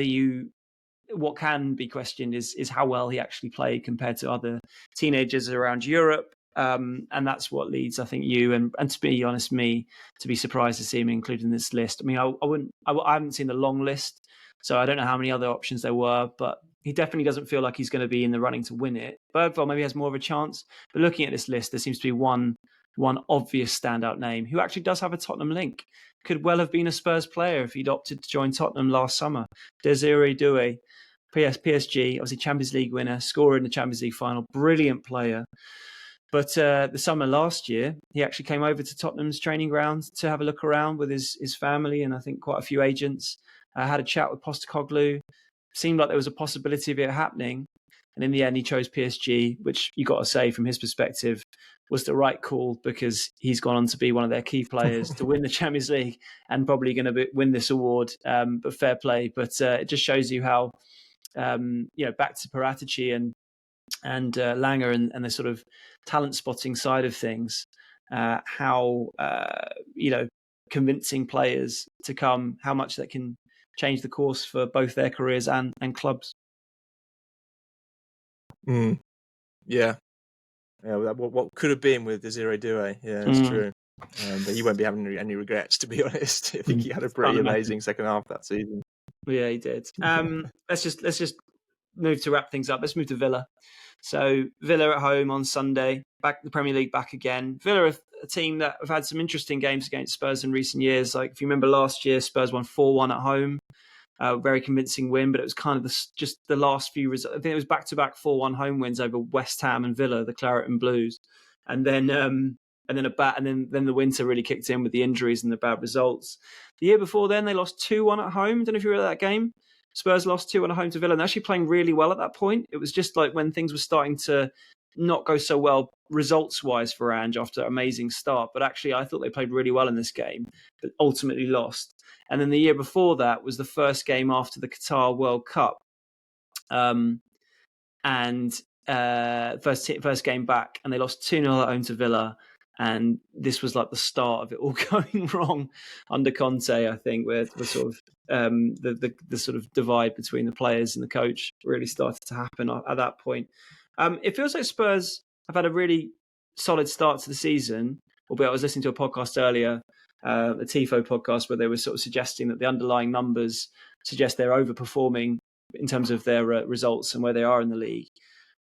can be questioned is how well he actually played compared to other teenagers around Europe. And that's what leads, I think, you and to be honest, me, to be surprised to see him included in this list. I mean, I haven't seen the long list, so I don't know how many other options there were, but he definitely doesn't feel like he's going to be in the running to win it. Bergvall maybe has more of a chance, but looking at this list, there seems to be one obvious standout name who actually does have a Tottenham link. Could well have been a Spurs player if he'd opted to join Tottenham last summer. Desiree Doué, PSG, obviously Champions League winner, scorer in the Champions League final, brilliant player. But the summer last year, he actually came over to Tottenham's training ground to have a look around with his family and I think quite a few agents. Had a chat with Postecoglou. Seemed like there was a possibility of it happening. And in the end, he chose PSG, which you got to say from his perspective was the right call because he's gone on to be one of their key players to win the Champions League and probably going to win this award. But fair play. But it just shows you how, back to Paratici and Lange and the sort of talent spotting side of things, how convincing players to come, how much that can change the course for both their careers and clubs. Yeah. What could have been with Desiree Doué? Yeah, it's true. But he won't be having any regrets, to be honest. I think he had a pretty amazing second half that season. Yeah, he did. Let's just move to wrap things up. Let's move to Villa. So Villa at home on Sunday, back the Premier League back again. Villa are a team that have had some interesting games against Spurs in recent years. Like if you remember last year, Spurs won 4-1 at home. Very convincing win, but it was kind of just the last few results. I think it was back-to-back 4-1 home wins over West Ham and Villa, the Claret and Blues, and then the winter really kicked in with the injuries and the bad results. The year before then, they lost 2-1 at home. I don't know if you remember that game. Spurs lost 2-1 at home to Villa, and they're actually playing really well at that point. It was just like when things were starting to not go so well results-wise for Ange after an amazing start. But actually, I thought they played really well in this game, but ultimately lost. And then the year before that was the first game after the Qatar World Cup. And first game back, and they lost 2-0 at home to Villa. And this was like the start of it all going wrong under Conte, I think, where sort of the sort of divide between the players and the coach really started to happen at that point. It feels like Spurs have had a really solid start to the season, albeit I was listening to a podcast earlier, the TIFO podcast, where they were sort of suggesting that the underlying numbers suggest they're overperforming in terms of their results and where they are in the league.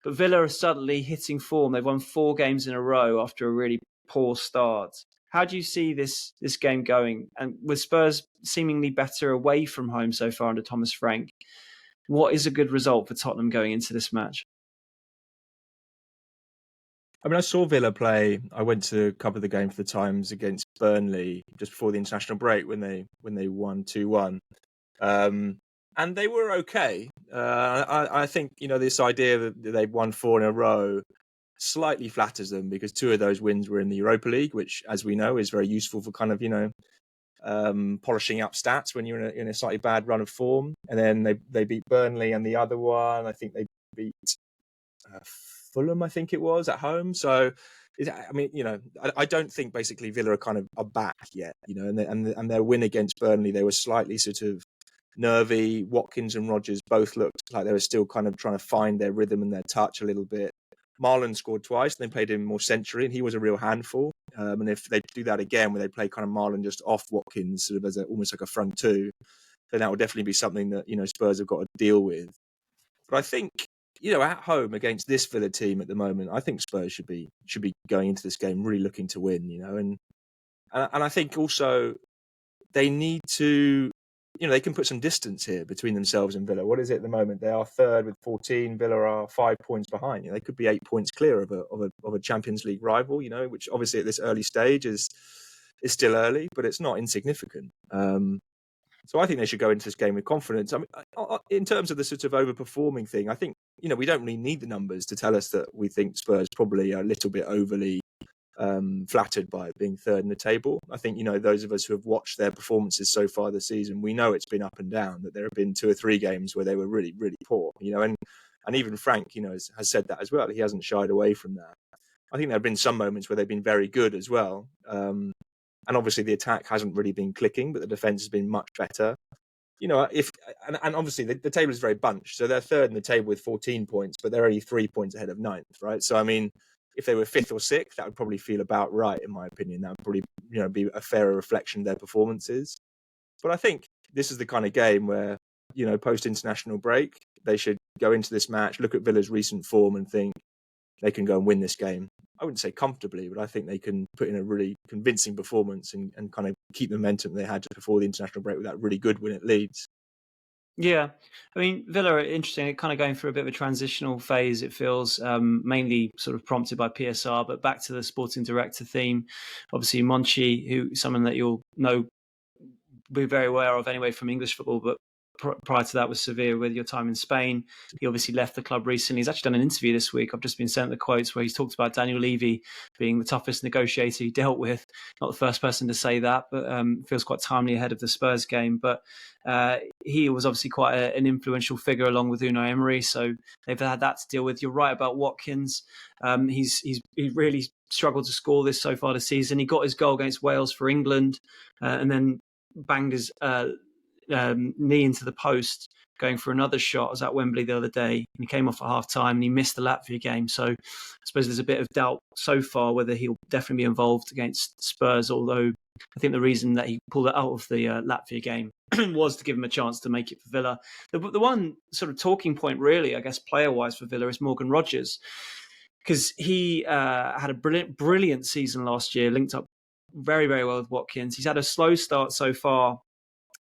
But Villa are suddenly hitting form. They've won 4 games in a row after a really poor start. How do you see this game going? And with Spurs seemingly better away from home so far under Thomas Frank, what is a good result for Tottenham going into this match? I mean, I saw Villa play. I went to cover the game for the Times against Burnley just before the international break when they won 2-1. And they were okay. I think, this idea that they've won 4 in a row slightly flatters them, because 2 of those wins were in the Europa League, which, as we know, is very useful for kind of, polishing up stats when you're in a slightly bad run of form. And then they beat Burnley, and the other one, I think they beat Fulham, I think it was, at home. So, I mean, I don't think basically Villa are back yet, and their win against Burnley, they were slightly sort of nervy. Watkins and Rodgers both looked like they were still kind of trying to find their rhythm and their touch a little bit. Marlon scored twice, and they played him more centrally, and he was a real handful. And if they do that again, where they play kind of Marlon just off Watkins, sort of as almost like a front 2, then that will definitely be something that Spurs have got to deal with. But I think at home against this Villa team at the moment, I think Spurs should be going into this game really looking to win. And I think also they need to. They can put some distance here between themselves and Villa. What is it at the moment? They are third with 14. Villa are 5 points behind. They could be 8 points clear of a Champions League rival. Which obviously at this early stage is still early, but it's not insignificant. So I think they should go into this game with confidence. I mean, in terms of the sort of overperforming thing, I think we don't really need the numbers to tell us that we think Spurs probably are a little bit overly flattered by being third in the table. I think those of us who have watched their performances so far this season, we know it's been up and down, that there have been 2 or 3 games where they were really, really poor, and even Frank has said that as well. He hasn't shied away from that. I think there have been some moments where they've been very good as well, and obviously the attack hasn't really been clicking, but the defense has been much better. And obviously the table is very bunched, so they're third in the table with 14 points, but they're only 3 points ahead of 9th, right? So I mean, if they were 5th or 6th, that would probably feel about right, in my opinion. That would probably, be a fairer reflection of their performances. But I think this is the kind of game where, post-international break, they should go into this match, look at Villa's recent form and think they can go and win this game. I wouldn't say comfortably, but I think they can put in a really convincing performance and kind of keep the momentum they had before the international break with that really good win at Leeds. Yeah, I mean, Villa are interesting. Kind of going through a bit of a transitional phase, it feels, mainly sort of prompted by PSR, but back to the sporting director theme. Obviously, Monchi, who someone that you'll be very aware of anyway from English football, but prior to that was Sevilla with your time in Spain. He obviously left the club recently. He's actually done an interview this week. I've just been sent the quotes where he's talked about Daniel Levy being the toughest negotiator he dealt with. Not the first person to say that, but feels quite timely ahead of the Spurs game. But he was obviously quite an influential figure along with Unai Emery, so they've had that to deal with. You're right about Watkins. He really struggled to score this so far this season. He got his goal against Wales for England, and then banged his knee into the post going for another shot. I was at Wembley the other day, and he came off at half time and he missed the Latvia game. So I suppose there's a bit of doubt so far whether he'll definitely be involved against Spurs, although I think the reason that he pulled it out of the Latvia game was to give him a chance to make it for Villa. The one sort of talking point really, I guess, player-wise for Villa is Morgan Rodgers, because he had a brilliant season last year, linked up very, very well with Watkins. He's had a slow start so far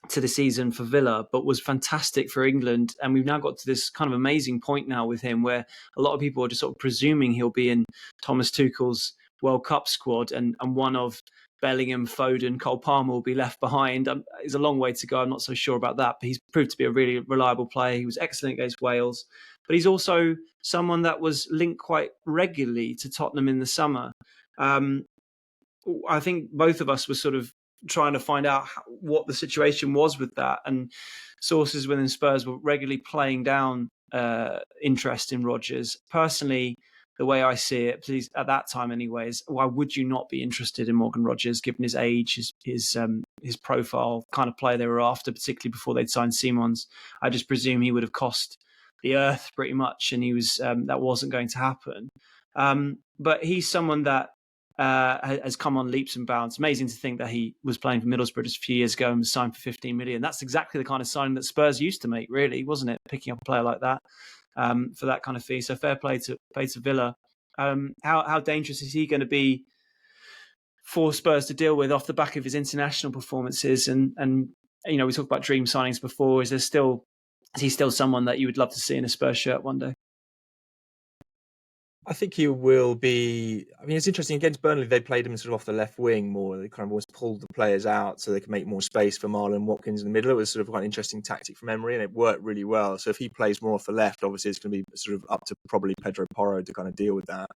to the season for Villa, but was fantastic for England. And we've now got to this kind of amazing point now with him where a lot of people are just sort of presuming he'll be in Thomas Tuchel's World Cup squad, and one of Bellingham, Foden, Cole Palmer will be left behind. It's a long way to go. I'm not so sure about that, but he's proved to be a really reliable player. He was excellent against Wales. but he's also someone that was linked quite regularly to Tottenham in the summer. I think both of us were sort of trying to find out what the situation was with that, and sources within Spurs were regularly playing down interest in Rodgers. Personally, the way I see it, please, at that time anyways, why would you not be interested in Morgan Rodgers, given his age, his profile, kind of player they were after, particularly before they'd signed Simons? I just presume he would have cost the earth pretty much, and he was that wasn't going to happen. But he's someone that has come on leaps and bounds. Amazing to think that he was playing for Middlesbrough just a few years ago and was signed for 15 million. That's exactly the kind of signing that Spurs used to make, really, wasn't it? Picking up a player like that for that kind of fee. So fair play to Villa. How dangerous is he going to be for Spurs to deal with off the back of his international performances? And we talked about dream signings before. Is he still someone that you would love to see in a Spurs shirt one day? I think he will be. I mean, it's interesting. Against Burnley, they played him sort of off the left wing more. They kind of always pulled the players out so they could make more space for Marlon Watkins in the middle. It was sort of quite an interesting tactic from Emery, and it worked really well. So if he plays more off the left, obviously it's going to be sort of up to probably Pedro Porro to kind of deal with that.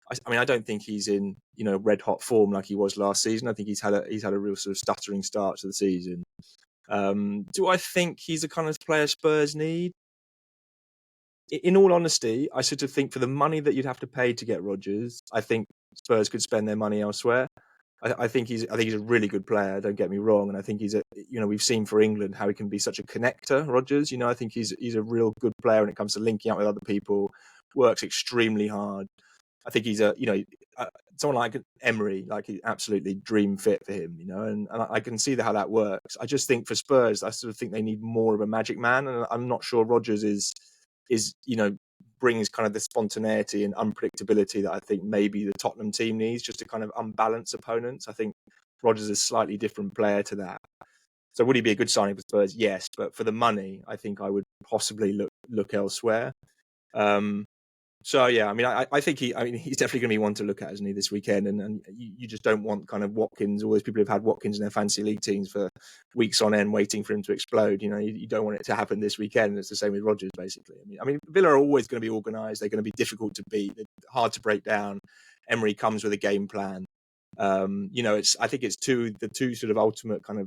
I mean, I don't think he's in red hot form like he was last season. I think he's had a real sort of stuttering start to the season. Do I think he's the kind of player Spurs need? In all honesty, I sort of think for the money that you'd have to pay to get Rodgers, I think Spurs could spend their money elsewhere. I think he's a really good player. Don't get me wrong, and I think we've seen for England how he can be such a connector. Rodgers, I think he's a real good player when it comes to linking up with other people. Works extremely hard. I think he's someone like Emery, like he absolutely dream fit for him, and I can see how that works. I just think for Spurs, I sort of think they need more of a magic man, and I'm not sure Rodgers is brings kind of the spontaneity and unpredictability that I think maybe the Tottenham team needs just to kind of unbalance opponents. I think Rodgers is a slightly different player to that. So would he be a good signing for Spurs? Yes, but for the money, I think I would possibly look elsewhere. So yeah, I mean, I think he's definitely going to be one to look at, isn't he, this weekend? And you just don't want kind of Watkins. All those people who've had Watkins in their fantasy league teams for weeks on end, waiting for him to explode. You don't want it to happen this weekend. It's the same with Rodgers, basically. I mean, Villa are always going to be organised. They're going to be difficult to beat. They're hard to break down. Emery comes with a game plan. I think it's the two sort of ultimate kind of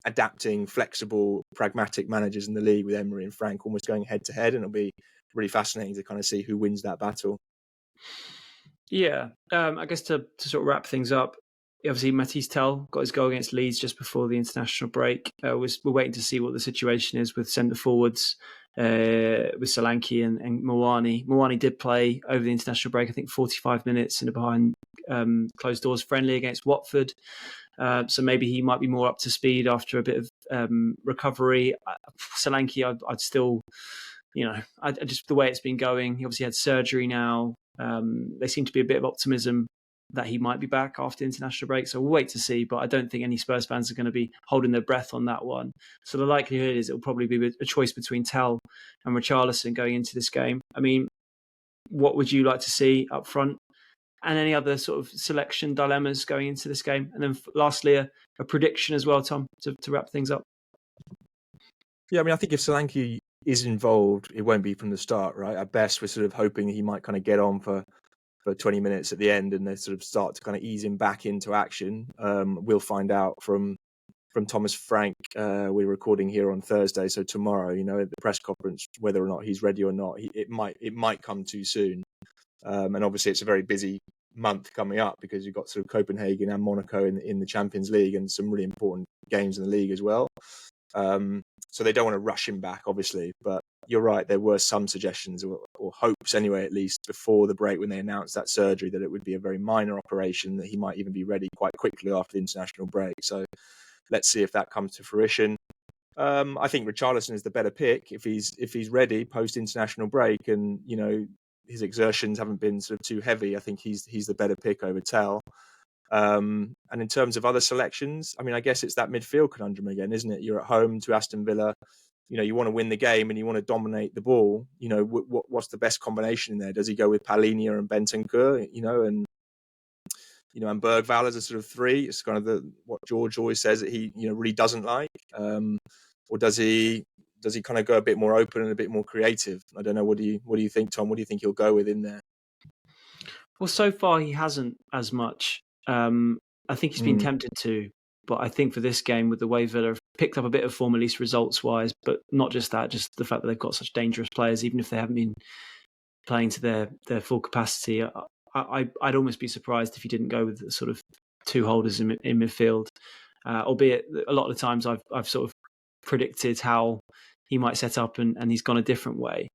adapting, flexible, pragmatic managers in the league, with Emery and Frank almost going head to head, and it'll be really fascinating to kind of see who wins that battle. Yeah, I guess to sort of wrap things up, obviously Matisse Tell got his goal against Leeds just before the international break. We're waiting to see what the situation is with centre forwards with Solanke and Mawani. Mawani did play over the international break, I think 45 minutes in a behind closed doors friendly against Watford. So maybe he might be more up to speed after a bit of recovery. Solanke, I'd still, I just the way it's been going. He obviously had surgery now. There seemed to be a bit of optimism that he might be back after the international break. So we'll wait to see. But I don't think any Spurs fans are going to be holding their breath on that one. So the likelihood is it'll probably be a choice between Tell and Richarlison going into this game. I mean, what would you like to see up front? And any other sort of selection dilemmas going into this game? And then lastly, a prediction as well, Tom, to wrap things up. Yeah, I mean, I think if Solanke is involved, it won't be from the start, right? At best, we're sort of hoping he might kind of get on for 20 minutes at the end, and they sort of start to kind of ease him back into action. We'll find out from Thomas Frank. We're recording here on Thursday, so tomorrow, at the press conference, whether or not he's ready or not. It might come too soon, and obviously it's a very busy month coming up because you've got sort of Copenhagen and Monaco in the Champions League, and some really important games in the league as well. So they don't want to rush him back, obviously. But you're right, there were some suggestions or hopes anyway, at least before the break when they announced that surgery, that it would be a very minor operation, that he might even be ready quite quickly after the international break. So let's see if that comes to fruition. I think Richarlison is the better pick if he's ready post international break, and his exertions haven't been sort of too heavy. I think he's the better pick over Tell. And in terms of other selections, I mean, I guess it's that midfield conundrum again, isn't it? You're at home to Aston Villa. You want to win the game and you want to dominate the ball. What's the best combination in there? Does he go with Palhinha and Bentancur? And Bergvall as a sort of three? It's kind of what George always says that he really doesn't like. Or does he does he kind of go a bit more open and a bit more creative? I don't know. What do you think, Tom? What do you think he'll go with in there? Well, so far he hasn't as much. I think he's been tempted to, but I think for this game, with the way Villa have picked up a bit of form, at least results-wise, but not just that, just the fact that they've got such dangerous players, even if they haven't been playing to their full capacity. I'd almost be surprised if he didn't go with the sort of two holders in midfield, albeit a lot of the times I've sort of predicted how he might set up, and he's gone a different way.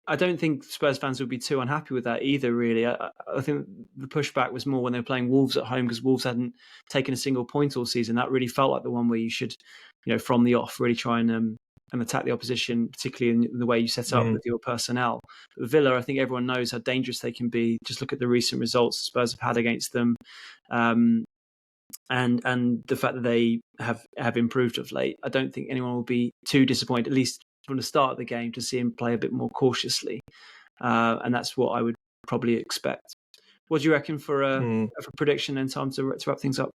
I don't think Spurs fans would be too unhappy with that either, really. I think the pushback was more when they were playing Wolves at home, because Wolves hadn't taken a single point all season. That really felt like the one where you should, from the off, really try and attack the opposition, particularly in the way you set up with your personnel. But Villa, I think everyone knows how dangerous they can be. Just look at the recent results Spurs have had against them. And the fact that they have improved of late. I don't think anyone will be too disappointed, at least from the start of the game, to see him play a bit more cautiously, and that's what I would probably expect. What do you reckon for a prediction in time to wrap things up?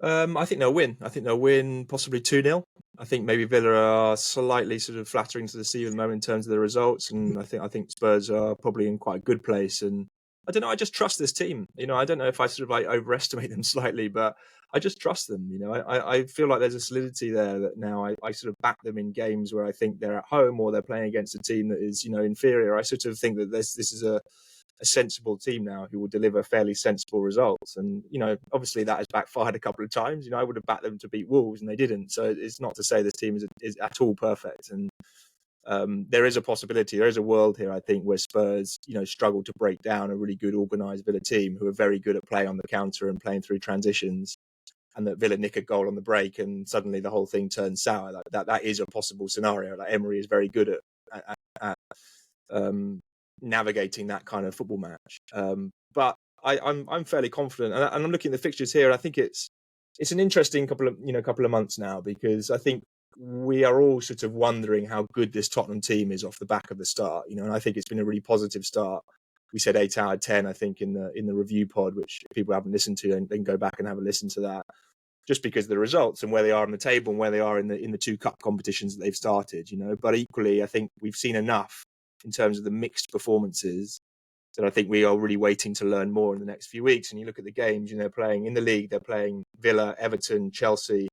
I think they'll win. I think they'll win possibly 2-0. I think maybe Villa are slightly sort of flattering to the sea at the moment in terms of the results, and I think Spurs are probably in quite a good place. And I don't know, I just trust this team. I don't know if I sort of like overestimate them slightly, but I just trust them. I feel like there's a solidity there that now I sort of back them in games where I think they're at home or they're playing against a team that is, inferior. I sort of think that this is a sensible team now who will deliver fairly sensible results. And, obviously that has backfired a couple of times. I would have backed them to beat Wolves and they didn't. So it's not to say this team is at all perfect. And there is a possibility, there is a world here, I think, where Spurs, struggle to break down a really good organised Villa team who are very good at playing on the counter and playing through transitions, and that Villa nick a goal on the break and suddenly the whole thing turns sour. That is a possible scenario. Like Emery is very good at navigating that kind of football match. But I'm fairly confident, and I'm looking at the fixtures here. And I think it's an interesting couple of months now, because I think we are all sort of wondering how good this Tottenham team is off the back of the start. And I think it's been a really positive start. We said 8 out of 10, I think, in the review pod, which if people haven't listened to, then go back and have a listen to that. Just because of the results and where they are on the table and where they are in the two cup competitions that they've started, But equally, I think we've seen enough in terms of the mixed performances that I think we are really waiting to learn more in the next few weeks. And you look at the games, they're playing in the league, they're playing Villa, Everton, Chelsea,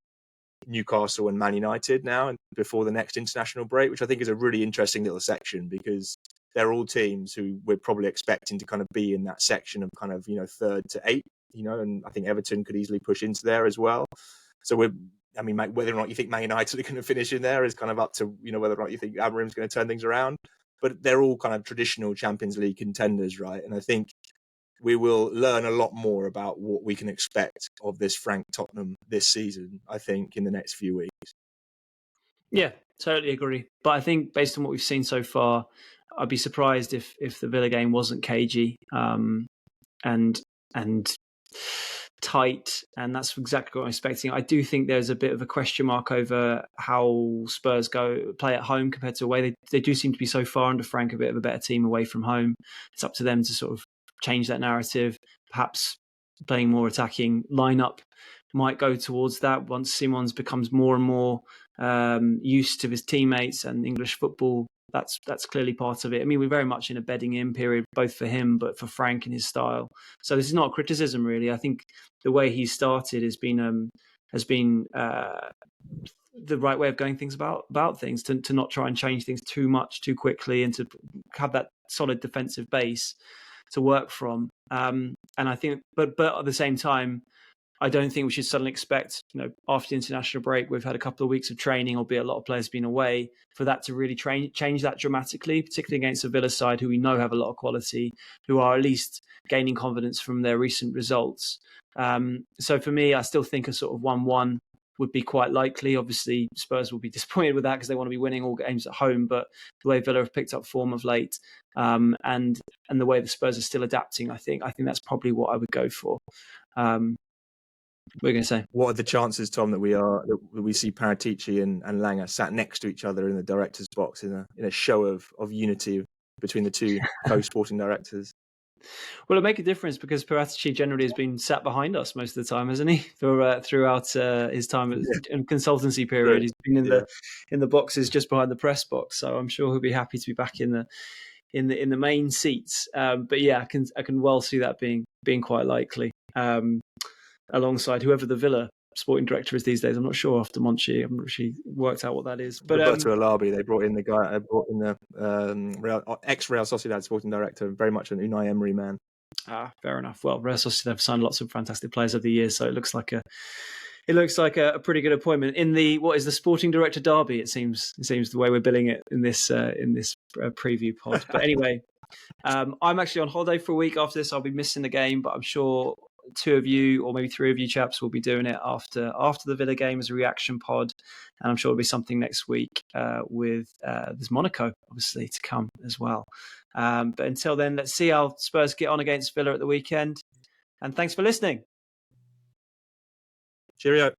Newcastle and Man United now, and before the next international break, which I think is a really interesting little section, because they're all teams who we're probably expecting to kind of be in that section of kind of, 3rd to 8th, and I think Everton could easily push into there as well. So whether or not you think Man United are going to finish in there is kind of up to, whether or not you think Amorim's going to turn things around. But they're all kind of traditional Champions League contenders, right? And I think we will learn a lot more about what we can expect of this Frank Tottenham this season, I think, in the next few weeks. Yeah, totally agree. But I think based on what we've seen so far, I'd be surprised if the Villa game wasn't cagey and tight, and that's exactly what I'm expecting. I do think there's a bit of a question mark over how Spurs play at home compared to away. They do seem to be so far under Frank a bit of a better team away from home. It's up to them to sort of change that narrative. Perhaps playing more attacking lineup might go towards that once Simons becomes more and more used to his teammates and English football. That's clearly part of it. I mean, we're very much in a bedding in period, both for him, but for Frank and his style. So this is not a criticism, really. I think the way he started has been the right way of going things about things, to not try and change things too much too quickly, and to have that solid defensive base to work from. And I think, but at the same time, I don't think we should suddenly expect, after the international break, we've had a couple of weeks of training, albeit a lot of players been away, for that to really change that dramatically, particularly against a Villa side who we know have a lot of quality, who are at least gaining confidence from their recent results. So for me, I still think a sort of 1-1 would be quite likely. Obviously, Spurs will be disappointed with that because they want to be winning all games at home. But the way Villa have picked up form of late, and the way the Spurs are still adapting, I think that's probably what I would go for. What are you going to say? What are the chances, Tom, that we see Paratici and Lange sat next to each other in the director's box in a show of unity between the two co-sporting directors? Well, it'll make a difference because Paratici generally has been sat behind us most of the time, hasn't he? Throughout his time in consultancy period, he's been in the boxes just behind the press box. So I'm sure he'll be happy to be back in the main seats. But yeah, I can well see that being quite likely. Alongside whoever the Villa sporting director is these days. I'm not sure after Monchi. I'm not actually worked out what that is. But Roberto Alabi, they brought in the guy, ex-Real Sociedad sporting director, very much an Unai Emery man. Fair enough. Well, Real Sociedad have signed lots of fantastic players over the years, so it looks like a pretty good appointment in the what is the sporting director derby. It seems the way we're billing it in this preview pod. But anyway, I'm actually on holiday for a week after this. I'll be missing the game, but I'm sure 2 of you or maybe 3 of you chaps will be doing it after the Villa game as a reaction pod, and I'm sure it'll be something next week with there's Monaco obviously to come as well. But until then, let's see how Spurs get on against Villa at the weekend. And thanks for listening. Cheerio.